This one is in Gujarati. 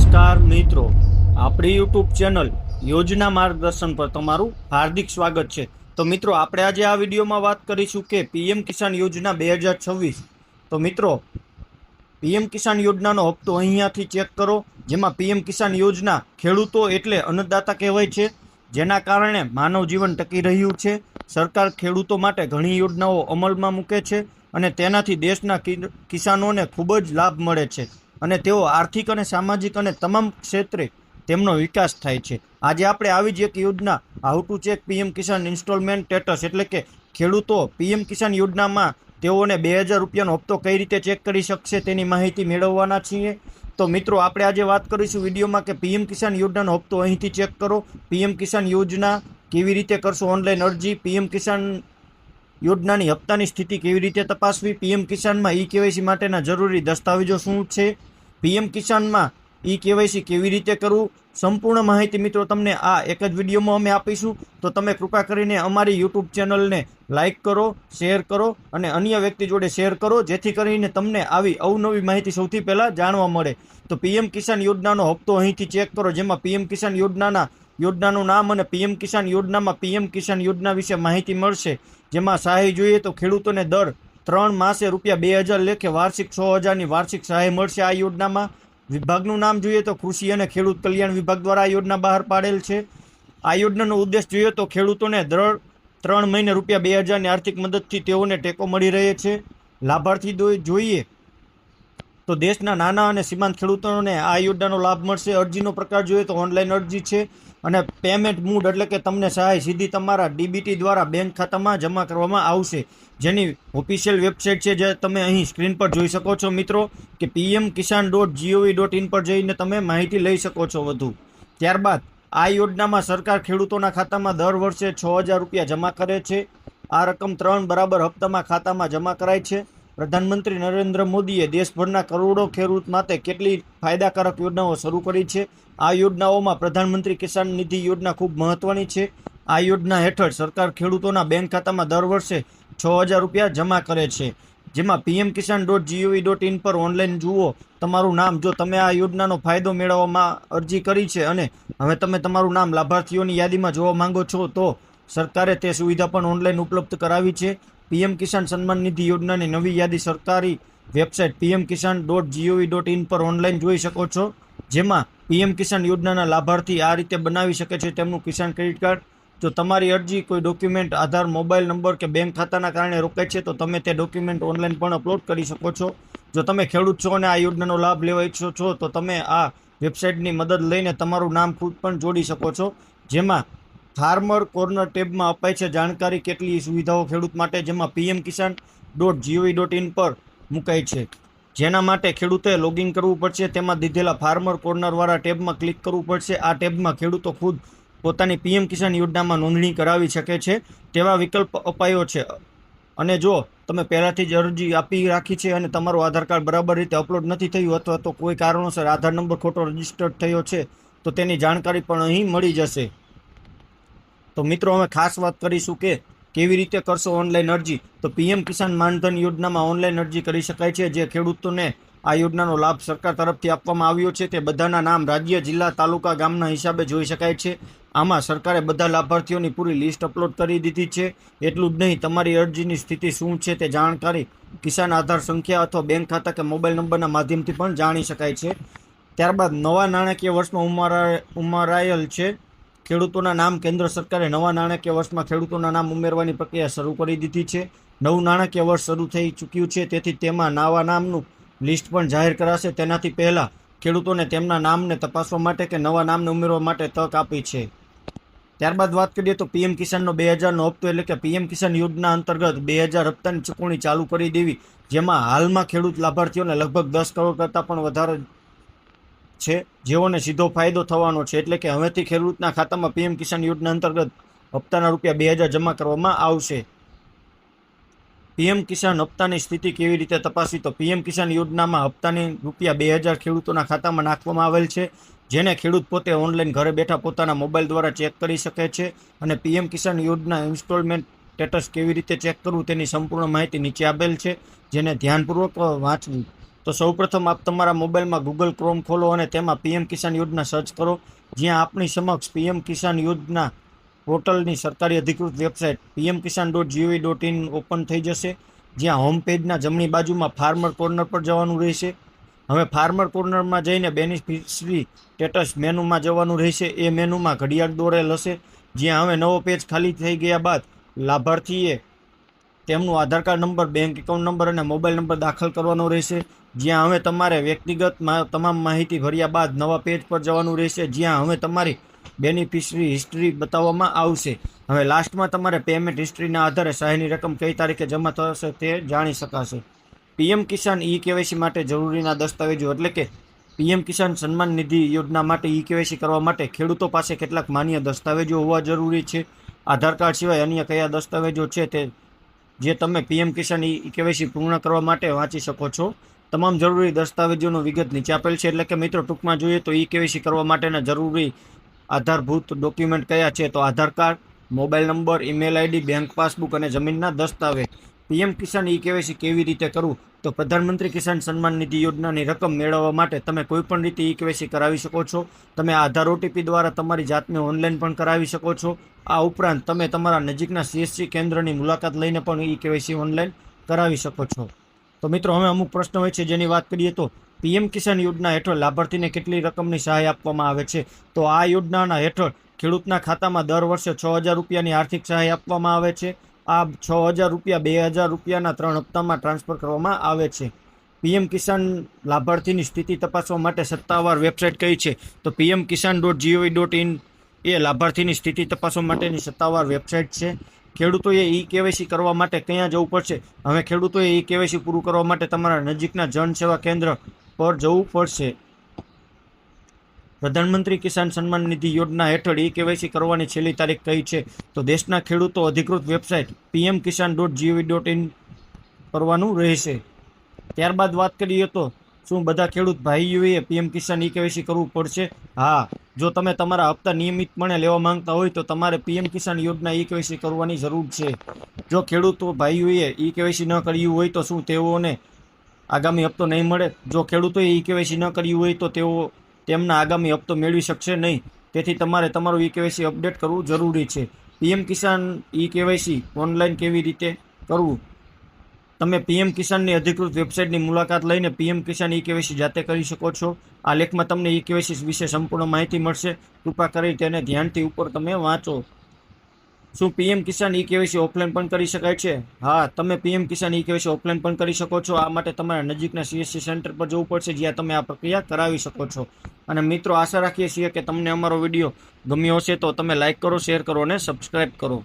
નમસ્કાર મિત્રો, આપણી યુટ્યુબ ચેનલ યોજના માર્ગદર્શન પર તમારું હાર્દિક સ્વાગત છે। તો મિત્રો, આપણે આજે આ વિડીયોમાં વાત કરીશું કે પીએમ કિસાન યોજના 2026। તો મિત્રો, પીએમ કિસાન યોજનાનો હપ્તો અહીંયાથી ચેક કરો, જેમાં પીએમ કિસાન યોજના ખેડૂતો એટલે અન્નદાતા કહેવાય છે, જેના કારણે માનવ જીવન ટકી રહ્યું છે। સરકાર ખેડૂતો માટે ઘણી યોજનાઓ અમલમાં મૂકે છે અને તેનાથી દેશના કિસાનોને ખૂબ જ લાભ મળે છે અને તેઓ આર્થિક અને સામાજિક અને તમામ ક્ષેત્રે તેમનો વિકાસ થાય છે। આજે આપણે આવી જ એક યોજના how to check PM Kisan installment status એટલે કે ખેડૂતો પીએમ કિસાન યોજનામાં તેઓને 2000 રૂપિયાનો હપ્તો કઈ રીતે ચેક કરી શકશે તેની માહિતી મેળવવાના છીએ। તો મિત્રો, આપણે આજે વાત કરીશું વિડીયોમાં કે પીએમ કિસાન યોજનાનો હપ્તો અહીંથી ચેક કરો, પીએમ કિસાન યોજના કેવી રીતે કરશો ઓનલાઈન અરજી, પીએમ કિસાન યોજનાની હપ્તાની સ્થિતિ કેવી રીતે તપાસવી, પીએમ કિસાનમાં ઈ કેવાયસી માટેના જરૂરી દસ્તાવેજો શું છે, પીએમ કિસાનમાં ઈ કેવાયસી કેવી રીતે કરવું, સંપૂર્ણ માહિતી મિત્રો તમને આ એક જ વિડીયોમાં અમે આપીશું। તો તમે કૃપા કરીને અમારી યુટ્યુબ ચેનલને લાઇક કરો, શેર કરો અને અન્ય વ્યક્તિ જોડે શેર કરો, જેથી કરીને તમને આવી અવનવી માહિતી સૌથી પહેલાં જાણવા મળે। તો પીએમ કિસાન યોજનાનો હપ્તો અહીંથી ચેક કરો, જેમાં પીએમ કિસાન યોજનાનું નામ અને પીએમ કિસાન યોજનામાં પીએમ કિસાન યોજના વિશે માહિતી મળશે। જેમાં સહાય જોઈએ તો ખેડૂતોને દર 3 માસે રૂપિયા 2000 લેખે વાર્ષિક 6000ની વાર્ષિક સહાય મળશે આ યોજનામાં। વિભાગનું નામ જોઈએ તો કૃષિ અને ખેડૂત કલ્યાણ વિભાગ દ્વારા આ યોજના બહાર પાડેલ છે। આ યોજનાનો ઉદ્દેશ જોઈએ તો ખેડૂતોને દર 3 મહિને રૂપિયા 2000ની આર્થિક મદદથી તેઓને ટેકો મળી રહે છે। લાભાર્થી જોઈએ તો દેશના નાના અને સીમાંત ખેડૂતોને આ યોજનાનો લાભ મળશે। અરજીનો પ્રકાર જોઈએ તો ઓનલાઈન અરજી છે અને પેમેન્ટ મોડ એટલે કે તમને સહાય સીધી તમારા ડીબીટી દ્વારા બેંક ખાતામાં જમા કરવામાં આવશે, જેની ઓફિશિયલ વેબસાઇટ છે જે તમે અહીં સ્ક્રીન પર જોઈ શકો છો મિત્રો, કે pmkisan.gov.in પર જઈને તમે માહિતી લઈ શકો છો વધુ। ત્યારબાદ આ યોજનામાં સરકાર ખેડૂતોના ખાતામાં દર વર્ષે 6000 રૂપિયા જમા કરે છે। આ રકમ 3 બરાબર હપ્તામાં ખાતામાં જમા કરાય છે। પ્રધાનમંત્રી નરેન્દ્ર મોદીએ દેશભરના કરોડો ખેડૂત માટે કેટલી ફાયદાકારક યોજનાઓ શરૂ કરી છે। આ યોજનાઓમાં પ્રધાનમંત્રી કિસાન નિધિ યોજના ખૂબ મહત્વની છે। આ યોજના હેઠળ સરકાર ખેડૂતોના બેંક ખાતામાં દર વર્ષે 6000 રૂપિયા જમા કરે છે, જેમાં pmkisan.gov.in પર ઓનલાઈન જુઓ તમારું નામ। જો તમે આ યોજનાનો ફાયદો મેળવવામાં અરજી કરી છે અને હવે તમે તમારું નામ લાભાર્થીઓની યાદીમાં જોવા માંગો છો, તો સરકારે તે સુવિધા પણ ઓનલાઈન ઉપલબ્ધ કરાવી છે। પીએમ કિસાન સન્માન નિધિ યોજનાની નવી યાદી સરકારી વેબસાઇટ pmkisan.gov.in પર ઓનલાઈન જોઈ શકો છો, જેમાં પીએમ કિસાન યોજનાના લાભાર્થી આ રીતે બનાવી શકે છે તેમનું કિસાન ક્રેડિટ કાર્ડ। જો તમારી અરજી કોઈ ડોક્યુમેન્ટ, આધાર, મોબાઈલ નંબર કે બેંક ખાતાના કારણે રોકાય છે તો તમે તે ડોક્યુમેન્ટ ઓનલાઈન પણ અપલોડ કરી શકો છો। જો તમે ખેડૂત છો અને આ યોજનાનો લાભ લેવા ઈચ્છો છો તો તમે આ વેબસાઇટની મદદ લઈને તમારું નામ ખુદ પણ જોડી શકો છો, જેમાં ફાર્મર કોર્નર ટેબમાં અપાય છે જાણકારી કેટલી સુવિધાઓ ખેડૂત માટે, જેમાં pmkisan.gov.in પર મુકાય છે, જેના માટે ખેડૂતોએ લોગિન કરવું પડશે। તેમાં દીધેલા ફાર્મર કોર્નરવાળા ટેબમાં ક્લિક કરવું પડશે। આ ટેબમાં ખેડૂતો ખુદ પોતાની પીએમ કિસાન યોજનામાં નોંધણી કરાવી શકે છે તેવા વિકલ્પ અપાયો છે। અને જો તમે પહેલાંથી જ અરજી આપી રાખી છે અને તમારું આધાર કાર્ડ બરાબર રીતે અપલોડ નથી થયું અથવા તો કોઈ કારણોસર આધાર નંબર ખોટો રજીસ્ટર્ડ થયો છે તો તેની જાણકારી પણ અહીં મળી જશે। તો મિત્રો, અમે ખાસ વાત કરીશું કે કેવી રીતે કરશો ઓનલાઈન અરજી। તો પીએમ કિસાન માનધન યોજનામાં ઓનલાઈન અરજી કરી શકાય છે। જે ખેડૂતોને આ યોજનાનો લાભ સરકાર તરફથી આપવામાં આવ્યો છે તે બધાના નામ રાજ્ય, જિલ્લા, તાલુકા, ગામના હિસાબે જોઈ શકાય છે। આમાં સરકારે બધા લાભાર્થીઓની પૂરી લિસ્ટ અપલોડ કરી દીધી છે। એટલું જ નહીં, તમારી અરજીની સ્થિતિ શું છે તે જાણકારી કિસાન આધાર સંખ્યા અથવા બેંક ખાતા કે મોબાઈલ નંબરના માધ્યમથી પણ જાણી શકાય છે। ત્યારબાદ નવા નાણાકીય વર્ષમાં ઉમેરાયેલ છે ખેડૂતોના નામ। કેન્દ્ર સરકારે નવા નાણાકીય વર્ષમાં ખેડૂતોના નામ ઉમેરવાની પ્રક્રિયા શરૂ કરી દીધી છે। નવું નાણાકીય વર્ષ શરૂ થઈ ચૂક્યું છે, તેથી તેમાં નવા નામનું લિસ્ટ પણ જાહેર કરાશે। તેનાથી પહેલાં ખેડૂતોને તેમના નામને તપાસવા માટે કે નવા નામને ઉમેરવા માટે તક આપી છે। ત્યારબાદ વાત કરીએ તો પીએમ કિસાનનો 2000નો હપ્તો એટલે કે પીએમ કિસાન યોજના અંતર્ગત 2000 હપ્તાની ચૂકવણી ચાલુ કરી દેવી, જેમાં હાલમાં ખેડૂત લાભાર્થીઓને લગભગ 10 કરોડ કરતાં પણ વધારે છે, જેઓને સીધો ફાયદો થવાનો છે। એટલે કે હવેથી ખેડૂતના ખાતામાં પીએમ કિસાન યોજના અંતર્ગત હપ્તાના રૂપિયા 2000 જમા કરવામાં આવશે। પીએમ કિસાન હપ્તાની સ્થિતિ કેવી રીતે તપાસવી? તો પીએમ કિસાન યોજનામાં હપ્તાની રૂપિયા 2000 ખેડૂતોના ખાતામાં નાખવામાં આવેલ છે, જેને ખેડૂત પોતે ઓનલાઈન ઘરે બેઠા પોતાના મોબાઈલ દ્વારા ચેક કરી શકે છે। અને પીએમ કિસાન યોજના ઇન્સ્ટોલમેન્ટ સ્ટેટસ કેવી રીતે ચેક કરવું તેની સંપૂર્ણ માહિતી નીચે આપેલ છે, જેને ધ્યાનપૂર્વક વાંચવું। તો સૌપ્રથમ આપ તમારા મોબાઈલમાં ગૂગલ ક્રોમ ખોલો અને તેમાં પીએમ કિસાન યોજના સર્ચ કરો, જ્યાં આપની સમક્ષ પીએમ કિસાન યોજના પોર્ટલની સરકારી અધિકૃત વેબસાઇટ pmkisan.gov.in ઓપન થઈ જશે, જ્યાં હોમ પેજના જમણી બાજુમાં ફાર્મર કોર્નર પર જવાનું રહેશે. હવે ફાર્મર કોર્નરમાં જઈને બેનિફિશરી સ્ટેટસ મેનુમાં જવાનું રહેશે. એ મેનુમાં ઘડિયાળ દોરેલ હશે, જ્યાં હવે નવો પેજ ખાલી થઈ ગયા બાદ લાભાર્થીએ તેમનું Aadhaar card number, bank account number અને મોબાઈલ નંબર દાખલ કરવાનો રહેશે, જ્યાં હવે તમારે વ્યક્તિગત તમામ માહિતી ભર્યા બાદ નવા પેજ પર જવાનું રહેશે, જ્યાં હવે તમારી બેનિફિશરી હિસ્ટ્રી બતાવવામાં આવશે. હવે લાસ્ટમાં તમારે પેમેન્ટ હિસ્ટ્રીના આધારે સહાયની રકમ કઈ તારીખે જમા થશે તે જાણી શકાશે. પીએમ કિસાન ઈ કેવાયસી માટે જરૂરીના દસ્તાવેજો એટલે કે પીએમ કિસાન સન્માન નિધિ યોજના માટે ઈ કેવાયસી કરવા માટે ખેડૂતો પાસે કેટલાક માન્ય દસ્તાવેજો હોવા જરૂરી છે. આધાર કાર્ડ સિવાય અન્ય કયા દસ્તાવેજો છે તે જે તમે પીએમ કિસાન ઈ કેવાયસી પૂર્ણ કરવા માટે વાંચી શકો છો. તમામ જરૂરી દસ્તાવેજોનું વિગત નીચે આપેલ છે. એટલે કે મિત્રો ટૂંકમાં જોઈએ તો ઈ કેવાયસી કરવા માટેના જરૂરી આધારભૂત ડોક્યુમેન્ટ કયા છે, તો Aadhaar card, mobile number, email ID, bank passbook અને જમીનના દસ્તાવેજ. પીએમ કિસાન ઈ કેવાયસી કેવી રીતે કરવું, તો પ્રધાનમંત્રી કિસાન સન્માન નિધિ યોજનાની રકમ મેળવવા માટે તમે કોઈપણ રીતે ઈ કેવાયસી કરાવી શકો છો. તમે આધાર ઓટીપી દ્વારા તમારી જાતને ઓનલાઈન પણ કરાવી શકો છો. આ ઉપરાંત તમે તમારા નજીકના સીએસસી કેન્દ્રની મુલાકાત લઈને પણ ઈ કેવાયસી ઓનલાઈન કરાવી શકો છો. તો મિત્રો હવે અમુક પ્રશ્નો હોય છે જેની વાત કરીએ તો પીએમ કિસાન યોજના હેઠળ લાભાર્થીને કેટલી રકમની સહાય આપવામાં આવે છે, તો આ યોજનાના હેઠળ ખેડૂતના ખાતામાં દર વર્ષે 6,000 રૂપિયાની આર્થિક સહાય આપવામાં આવે છે. આ 6,000 રૂપિયા 2,000 રૂપિયાના 3 હપ્તામાં ટ્રાન્સફર કરવામાં આવે છે. પીએમ કિસાન લાભાર્થીની સ્થિતિ તપાસવા માટે સત્તાવાર વેબસાઇટ કઈ છે, તો pmkisan.gov.in એ લાભાર્થીની સ્થિતિ તપાસવા માટેની સત્તાવાર વેબસાઇટ છે. ખેડૂતોએ ઈ કેવાયસી કરવા માટે ક્યાં જવું પડશે, હવે ખેડૂતોએ ઈ કેવાયસી પૂરું કરવા માટે તમારા નજીકના જન સેવા કેન્દ્ર પર જવું પડશે. પ્રધાનમંત્રી કિસાન સન્માન નિધિ યોજના હેઠળ ઈ કેવાયસી કરવાની છેલ્લી તારીખ કઈ છે, તો દેશના ખેડૂતો અધિકૃત વેબસાઇટ pmkisan.gov.in કરવાનું રહેશે. ત્યારબાદ વાત કરીએ તો શું બધા ખેડૂત ભાઈઓએ પીએમ કિસાન ઈ કેવાયસી કરવું પડશે? હા, જો તમે તમારા હપ્તા નિયમિતપણે લેવા માંગતા હોય તો તમારે પીએમ કિસાન યોજના ઈ કેવાયસી કરવાની જરૂર છે. જો ખેડૂતો ભાઈઓએ ઈ કેવાયસી ન કર્યું હોય તો શું તેઓને આગામી હપ્તો નહીં મળે? જો ખેડૂતોએ ઈ કેવાયસી ન કર્યું હોય તો તેઓ તેમના આગામી હપ્તો મેળવી શકશે નહીં. તેથી તમારે તમારું ઈ કેવાયસી અપડેટ કરવું જરૂરી છે. પીએમ કિસાન ઈ કેવાયસી ઓનલાઈન કેવી રીતે કરવું, તમે પીએમ કિસાનની અધિકૃત વેબસાઇટની મુલાકાત લઈને પીએમ કિસાન ઈ કેવાયસી જાતે કરી શકો છો. આ લેખમાં તમને ઈ કેવાયસી વિશે સંપૂર્ણ માહિતી મળશે. કૃપા કરી તેને ધ્યાનથી ઉપર તમે વાંચો. શું પીએમ કિસાન ઈ કેવાયસી ઓફલાઈન પણ કરી શકાય છે? હા, તમે પીએમ કિસાન ઈ કેવાયસી ઓફલાઈન પણ કરી શકો છો. આ માટે તમારા નજીકના સીએસસી સેન્ટર પર જવું પડશે, જ્યાં તમે આ પ્રક્રિયા કરાવી શકો છો. અને મિત્રો, આશા રાખીએ છીએ કે તમને અમારો વિડીયો ગમ્યો હશે, તો તમે લાઇક કરો, શેર કરો અને સબસ્ક્રાઈબ કરો.